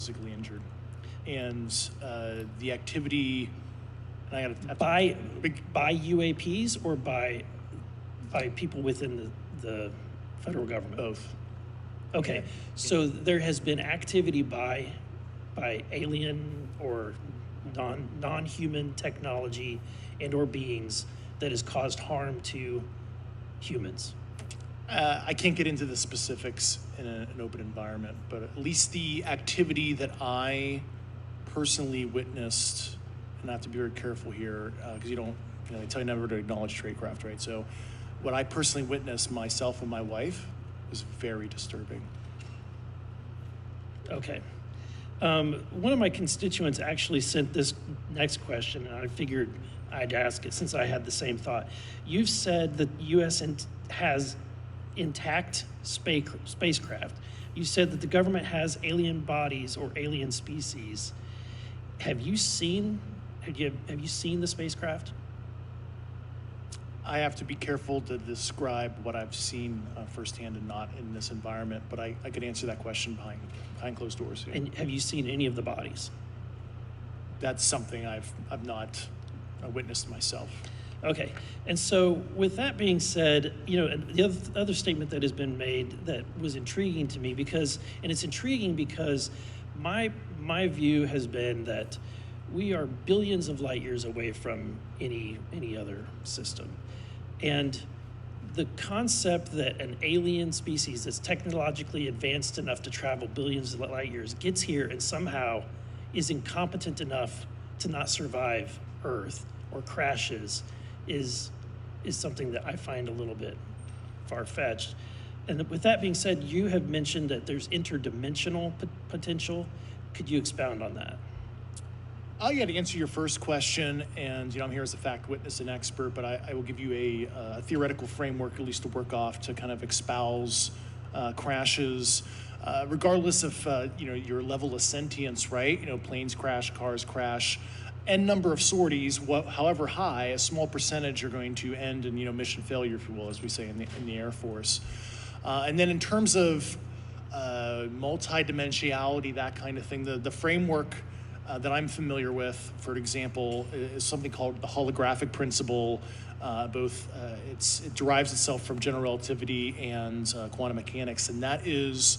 physically injured. And the activity, and I got by UAPs or by people within the federal government? both. Okay, so there has been activity by alien or non-human technology and or beings that has caused harm to humans. I can't get into the specifics in an open environment, but at least the activity that I personally witnessed, and I have to be very careful here because they tell you never to acknowledge tradecraft, right? So what I personally witnessed myself and my wife was very disturbing. Okay. One of my constituents actually sent this next question, and I figured I'd ask it since I had the same thought. You've said that the U.S. has intact spacecraft. You said that the government has alien bodies or alien species. Have you seen the spacecraft? I have to be careful to describe what I've seen firsthand and not in this environment, but I could answer that question behind closed doors. Yeah. And have you seen any of the bodies? That's something I've not witnessed myself. Okay, and so with that being said, and the other statement that has been made that was intriguing to me it's intriguing because my view has been that we are billions of light years away from any other system. And the concept that an alien species that's technologically advanced enough to travel billions of light years gets here and somehow is incompetent enough to not survive Earth or crashes is something that I find a little bit far-fetched. And with that being said, you have mentioned that there's interdimensional potential. Could you expound on that? Yeah, to answer your first question, and I'm here as a fact witness and expert, but I will give you a theoretical framework, at least to work off, to kind of espouse crashes, regardless of your level of sentience, right? Planes crash, cars crash, n number of sorties, however high, a small percentage are going to end in mission failure, if you will, as we say in the Air Force. And then in terms of multidimensionality, that kind of thing, the framework that I'm familiar with, for example, is something called the Holographic Principle. It derives itself from general relativity and quantum mechanics, and that is,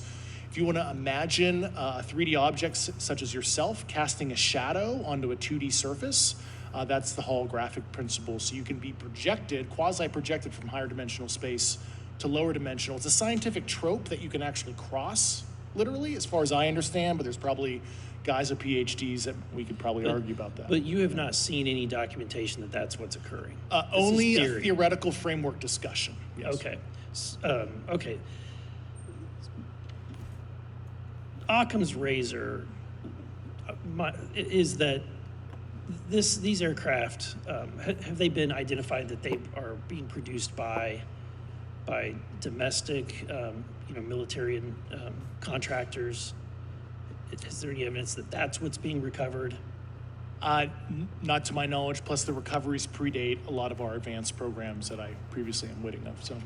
if you want to imagine a 3D object such as yourself casting a shadow onto a 2D surface, that's the holographic principle. So you can be quasi-projected from higher dimensional space to lower dimensional. It's a scientific trope that you can actually cross, literally, as far as I understand, but there's probably guys with PhDs that we could probably argue about that. But you have not seen any documentation that that's what's occurring? Only a theoretical framework discussion. Yes. Okay. Okay. Occam's razor is that these aircraft, have they been identified that they are being produced by domestic military and contractors? Is there any evidence that that's what's being recovered? Not to my knowledge, plus the recoveries predate a lot of our advanced programs that I previously am witting of. So.